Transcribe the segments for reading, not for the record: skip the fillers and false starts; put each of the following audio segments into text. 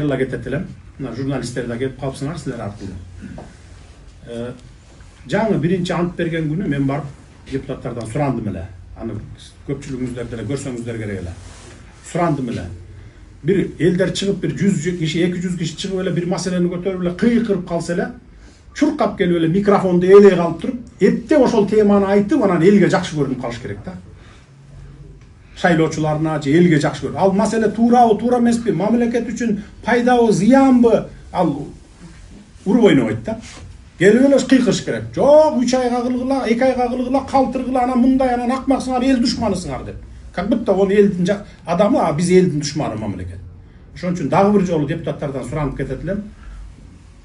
кайрыла кетет элем. Мына журналисттер да келип калыпсыңар силер аркылуу. Жаңы биринчи ант берген күнү мен барып депутаттардан сурандым эле. Аны көпчүлүгүңүздөр деле көрсөңүздөр керек эле. Сурандым эле. Bir elder çıkıp bir 100 kişi, 200 kişi çıkıp öyle bir meseleni götürüp öyle kıyıkırıp kalsa öyle çurkap geliyor öyle mikrofonda eleye kalıp durup hep de oşol temаны aytıp anan elge jakşı görünüp kalış gerek da. Şaylooçularına elge jakşı görünüp. Al mesele tuura emespi, mamleket üçün paydabı, ziyanbı al urup oynoyt da. Gelip öyle kıyıkırış gerek. Jok 3 ayga kılgıla, 2 ayga kılgıla, kaltırgıla, ana mınday, ana akmaksınlar, el düşmanısınlar dep. Как будто onu elдің adamı, biz elдің düşmanı mamleket. Şonun için dagı bir jolu deputatlardan suranıp ketetilem.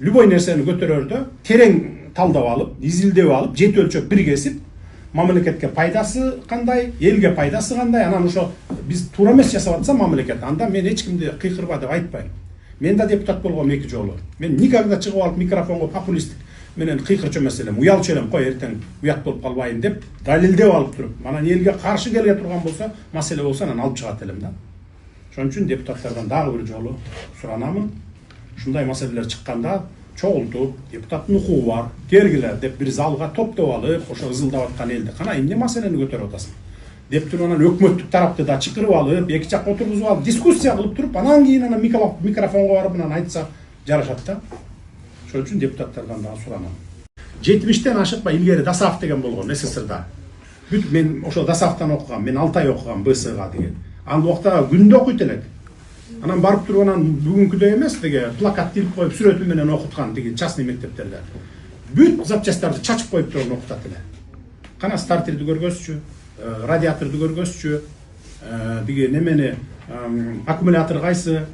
Любой нерсени көтөрөрдө терең талдап алып, изилдеп алып, жет өлчөп бир кесип, мамлекетке пайдасы кандай, элге пайдасы кандай, анан ошо биз туура эмес жасап атса мамлекет, анда мен эч кимди кыйкырба деп айтпайм. Мен да депутат болгом 2 жолу. Мен никогда чыгып алып микрофонго популисттик менен кыйкырчу эмес элем, уялчу элем, кой эртең уят болуп калбайын деп далилдеп алып туруп, анан элге каршы келе турган болсо, маселе болсо анан алып чыгат элем да. Ошон үчүн депутаттардан дагы бир жолу суранамын. Ушундай маселелер чыкканда чогултуп, депутаттын укугу бар, кергиле деп бир залга топтоп алып, ошо ызылдап аткан элди кана эмне маселени көтөрүп атасың деп туруп анан өкмөттүк тарапты да чакырып алып, эки жакка отургузуп алып, дискуссия кылып туруп, анан кийин анан микрофонго барып анан айтса жарашат да. Ошон үчүн депутаттардан дагы суранам. 70-тен ашыкпа илгери Дасаев деген болгон СССРда. Бүт мен ошо Дасаевтан окугам, мен 6 ай окугам БСга деген. Ал убакта күндө окуйт элек. Анан барып туруп анан бүгүнкүдөй эмес деге плакат тилип коюп сүрөтү менен окуткан деге частный мектептерде. Бүт запчасттарды чачып коюп туруп окутат эле. Кана стартерди көргөзчү, радиаторду көргөзчү, деге немени аккумулятор кайсы,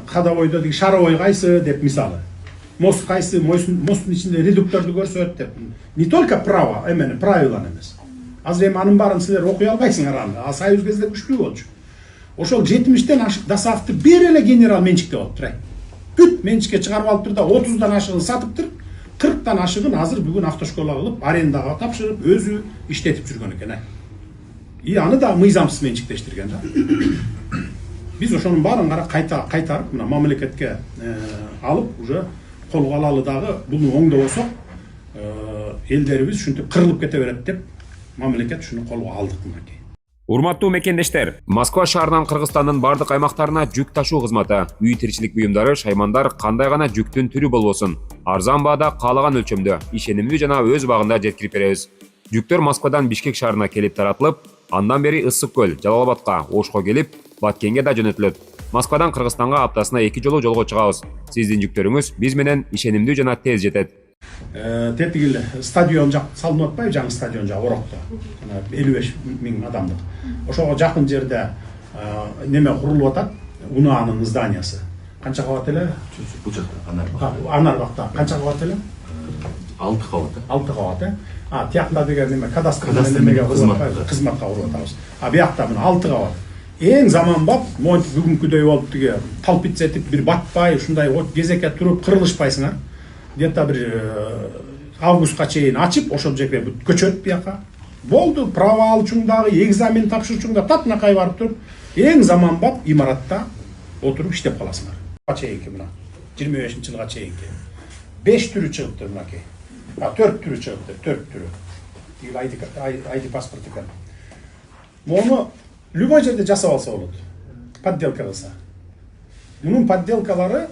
ходовойдо деге шаровой кайсы деп мисалы. Мост кайсы, мосттун ичинде редукторду көрсөт деп. Не только право, эмени правиланы эмес. Азыр эми анын баарын силер окуй албайсыңар аны. А союз кезде күчтүү болчу. Ошол 70-тен ашык Дасаевти бир эле генерал менчиктеп алыптыр. Бүт менчикке чыгарып алыптыр да 30дан ашыгын сатыптыр. 40тан ашыгын азыр бүгүн автошкола кылып, арендага тапшырып, өзү иштетип жүргөн экен. И аны да мыйзамсыз менчиктештирген да. Биз ошонун баарын кайтарып, мына мамлекетке алып, уже колго алалы дагы буну оңдобосок, элдерибиз ушинтип кырылып кете берет деп мамлекет ушуну колго алдык мынакей. Урматтуу мекендештер, Москва шаарынан Кыргызстандын бардык аймактарына жүк ташуу кызматы, үй тиричилик буюмдары, шаймандар кандай гана жүктүн түрү болбосун, арзан баада каалаган өлчөмдө, ишенимдүү жана өз убагында жеткирип беребиз. Жүктөр Москвадан Бишкек шаарына келип таратылып, андан бери Ысык көл, Жалал-Абадка, Ошко келип, Баткенге да жөнөтүлөт. Москвадан Кыргызстанга аптасына 2 жолу жолго чыгабыз. Сиздин жүктөрүңүз биз менен ишенимдүү жана тез жетет. Тетигил стадион жак салынып атпайбы, жаңы стадион жак Орокто. 55 миң адамдык. Ошого жакын жерде неме курулуп атат, УНАнын зданиясы. Канча кабат эле? Бул жакта Анарбакта. Канча кабат эле? 6 кабат. 6 кабат. Тиякында деген неме кадастр немеге кызматка куруп атабыз. Биякта мына 6 кабат. Эң заманбап, монтип бүгүнкүдөй болуп тиге талпица этип бир батпай, ушундай кезекке туруп кырылышпайсыңар. Где-то bir августка чейин ачып, ошол жерге көчөт бияка. Болду, право алчуңдагы, экзамен тапшырчуңда татнакай барып туруп, эң заманбап имаратта отуруп иштеп каласыңар. Чейинки мына 25-жылга чейинки. 5 түрү чыгыптыр мынакей. 4 түрү чыгыптыр, 4 түрү. ID паспорт экен. Мону любой жерде жасап алса болот. Подделка кылса. Мунун подделкалары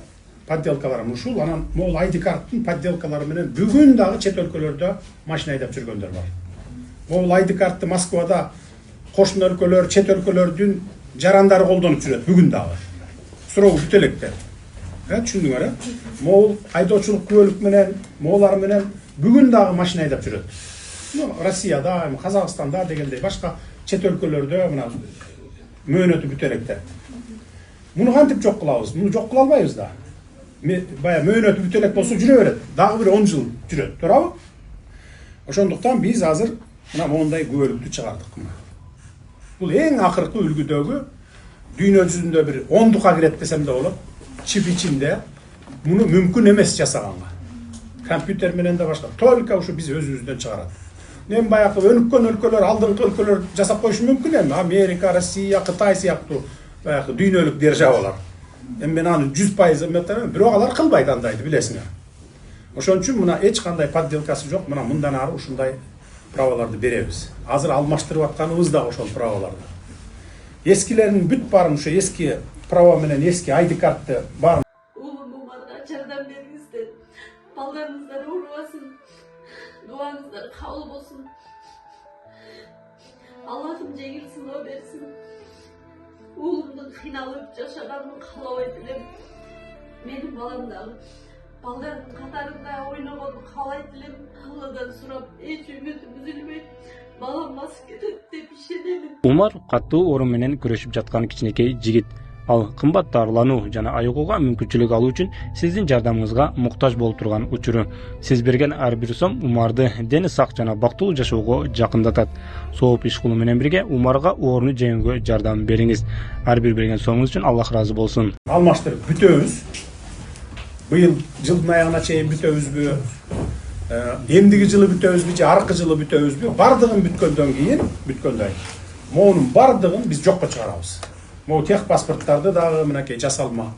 ушул, анан могул ID карттын подделкалары менен бүгүн дагы чет өлкөлөрдө машина айдап жүргөндөр бар. Могул ID картты Москвада кошун өлкөлөр, чет өлкөлөрдүн жарандары колдонуп жүрөт бүгүн дагы. Суроо бүт электе. Түшүндүңөр, могул айдоочулук күбөлүк менен, моулар менен бүгүн дагы машина айдап жүрөт. Россияда, Казакстанда дегендей башка чет өлкөлөрдө мына мөөнөтү бүт электе. Муну кантип жок кылабыз? Муну жок кыла албайбыз да. Бая мөөнөтү бүт элек болсо жүрө берет. Дагы бир 10 жыл жүрөт, туурабы? Ошондуктан биз азыр мына мондай күбөлүктү чыгардык мына. Бул эң акыркы үлгүдөгү дүйнө жүзүндө бир 10дукка кирет десем да болот. Чип ичинде муну мүмкүн эмес жасаганга. Компьютер менен да башка. Только ушу биз өзүбүздөн чыгарат. Мен баягы өнүккөн өлкөлөр, алдыңкы өлкөлөр жасап коюшу мүмкүн эми. Америка, Россия, Кытай сыяктуу баягы дүйнөлүк державалар. Эми мен аны 100% үмүттөнөм, бирок алар кылбайт андайды, билесиңер. Ошон үчүн мына эч кандай подделкасы жок. Мына мындан ары ушундай праваларды беребиз. Азыр алмаштырып атканыбыз да ошол праваларды. Ескилердин бүт баарын ошо эски права менен эски ID картты баарын Уулум Умарга жардам бериңиздер. Балдарыңыздар уурубасын. Дуаңыздар кабыл болсун. Аллахым жеңил сыноо берсин. Уулумдун кыйналып жашаганын каалабайт элем. Менин балам дагы балдардын катарында ойногонду каалайт элем. Алладан сурап, эч үмүтүм үзүлбөйт. Балам басып кетет деп ишенемин. Умар катуу оору менен күрөшүп жаткан кичинекей жигит. Ал кымбат дарылануу жана айыгууга мүмкүнчүлүк алуу үчүн сиздин жардамыңызга муктаж болуп турган учуру. Сиз берген ар бир сом Умарды дени сак жана бактылуу жашоого жакындатат. Сооп иш кылуу менен бирге Умарга ооруну жеңүүгө жардам бериңиз. Ар бир берген сомуңуз үчүн Аллах ыраазы болсун. алмаштырып бүтөбүз. Быйыл жылдын аягына чейин бүтөбүзбү? Эмдиги жылы бүтөбүзбү же аркы жылы бүтөбүзбү? Бардыгын бүткөндөн кийин, моунун бардыгын биз жокко чыгарабыз. Могу тех паспорттарды дагы мынакей жасалма.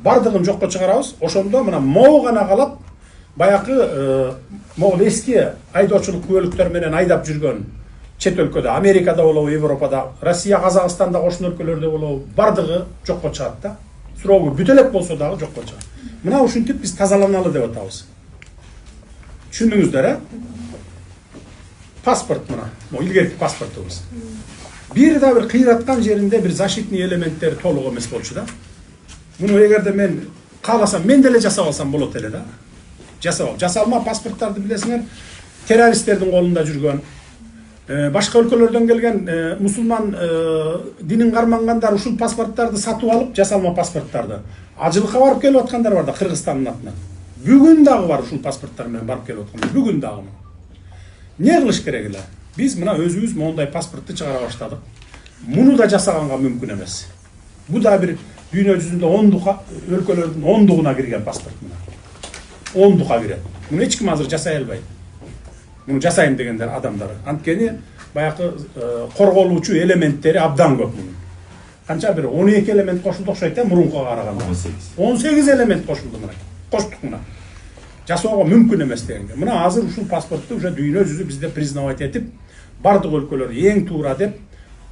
Бардыгын жокко чыгарабыз. Ошондо мына могу гана калат. Баякы могу эски айдоочулук күбөлүктөр менен айдап жүргөн чет өлкөдө, Америкада болобу, Европада, Россия, Казакстанда, кошун өлкөлөрдө болобу, бардыгы жокко чыгат да. Суроогу бүт элек болсо дагы жокко чыгат. Мына ушинтип биз тазаланалы деп атабыз. Түшүндүңүздөр, Паспорт мына, могу илгерки паспортубуз. Бир да бир кыйраткан жеринде бир защитный элементтери толук эмес болчу да. Муну эгерде мен кааласам, мен деле жасап алсам болот эле да. Жасалма паспорттарды билесиңер, террористтердин колунда жүргөн, башка өлкөлөрдөн келген мусулман динин кармангандар ушул паспорттарды сатып алып, жасалма паспорттарды ажылыкка барып келип аткандар бар да, Кыргызстандын атынан. Бүгүн дагы бар ушул паспорттар менен барып келип аткандар. Бүгүн дагы. Не кылыш керек эле? Биз мына өзүбүз моундай паспортты чыгара баштадык. Муну да жасаганга мүмкүн эмес. Бу да бир дүйнө жүзүндө өлкөлөрдүн 10-дугуна кирген паспорт мына. 10-дуга кирет. Муну эч ким азыр жасай албайт. Муну жасайм дегендер адамдар. Анткени баякы корголуучу элементтери абдан көп мунун. Канча бир 12 элемент кошулду окшойт мурункуга караганда. 18 элемент кошулду мына. Коштук мына. Жасоого мүмкүн эмес дегенге. Мына азыр ушул паспортту уже дүйнө жүзү бизде признавать этип, бардык өлкөлөр эң туура деп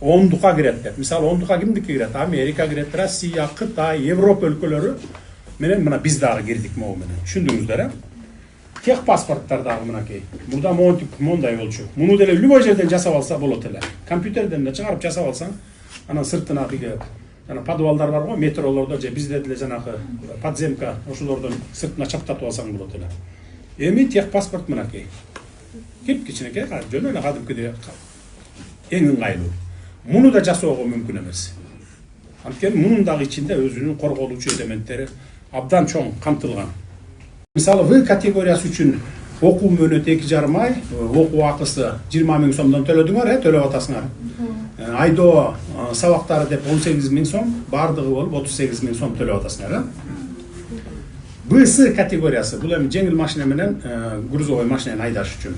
10-дуга кирет деп. Мисалы 10-дуга кимдики кирет? Америка кирет, Россия, Кытай, Европа өлкөлөрү менен мына биз дагы кирдик могу менен. Түшүндүңүздөр, Тех паспорттар дагы мынакей. Мурда мондай болчу. Муну деле любой жерден жасап алса болот эле. Компьютерден да чыгарып жасап алсаң, анан сыртына биге жана подвалдар бар го, метролордо же бизде деле жанагы подземка ошолордон сыртына чаптатып алсаң болот эле. Эми тех паспорт мынакей. Кичинекей, жөн эле кадимкидей эң ыңгайлуу. Муну да жасоого мүмкүн эмес. Анткени мунун дагы ичинде өзүнүн корголуучу элементтери абдан чоң камтылган. Мисалы В категориясы үчүн окуу мөөнөтү 2,5 ай, окуу акысы 20 000 сомдон төлөдүңөр, төлөп атасыңар. Айдоо сабактары деп 18 000 сом, бардыгы болуп 38 000 сом төлөп атасыңар. Б категориясы, бул эми жеңил машина менен грузовой машинаны айдаш үчүн.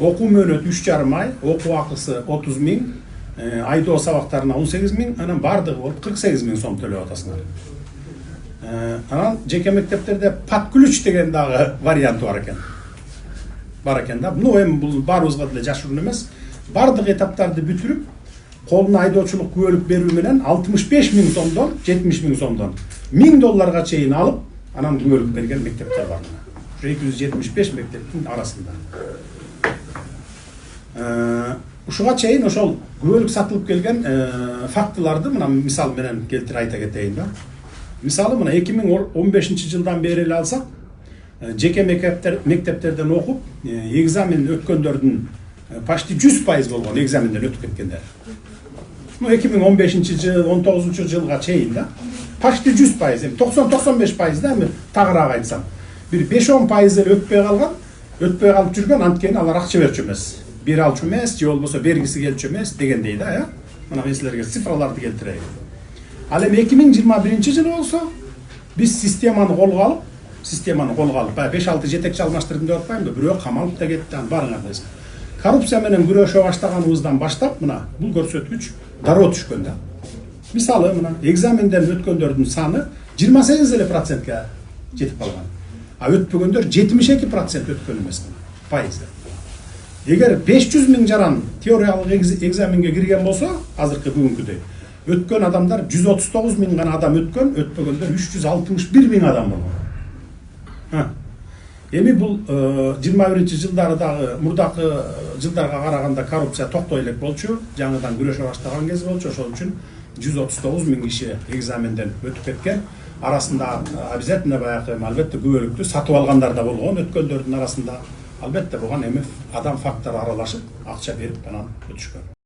Окуу мөөнөтү 3,5 ай, окуу акысы 30 000, айдоо сабактарына 18 000, анан бардыгы болуп 48 000 сом төлөп атасыңар. Анан жеке мектептерде подключ деген дагы варианты бар экен да. Ну эми бул баарыбызга деле жашыруун эмес. Бардык этаптарды бүтүрүп, колуна айдоочулук күбөлүк берүү менен 65 000 сомдон 70 000 сомдон $1000 чейин алып, анан күбөлүк берген мектептер бар. 275 мектептин арасында. Ушуга чейин ошол күбөлүк сатылып келген фактыларды мына мисал менен келтирип айта кетейин да. Мисалы мына 2015-жылдан бери эле алсак, жеке мектептерден окуп, экзамен өткөндөрдүн почти 100% болгон экзаменден өтүп кеткендер. 2015-жыл, 19-жылга чейин да, почти 100%, 90-95% да, тагыраак айтсам. Бир 5-10% эле өтпөй калып жүргөн, анткени алар акча берчү эмес. Бере алчу эмес, же болбосо бергиси келчү эмес дегендей да, Мына мен силерге цифраларды келтирейин. Ал эми 2021-жылы болсо, биз системаны колго алып, 5-6 жетекчи алмаштырдым деп атпайм да, бирөө камалып да кетти, барыңар. Коррупция менен күрөшө баштаганыбыздан баштап, мына бул көрсөткүч дароо түшкөн да. Мисалы мына экзаменден өткөндөрдүн саны 28% жетип калган. А өтпөгөндөр 72% өткөн эмес пайызы. Эгер 500 000 жаран теориялык экзаменге кирген болсо, азыркы бүгүнкүдөй өткөн адамдар 139 000 гана адам өткөн, өтпөгөндөр 361 000 адам болгон. Эми бул 21-жылдары дагы мурдакы жылдарга караганда коррупция токтой элек болчу, жаңыдан күрөшө баштаган кез болчу, ошол үчүн 139 000 киши экзаменден өтүп кеткен. Арасында обязательно баягы албетте күбөлүктү сатып алгандар да болгон, өткөндөрдүн арасында албетте буга эми адам фактору аралашып акча берип анан өтүшкөн.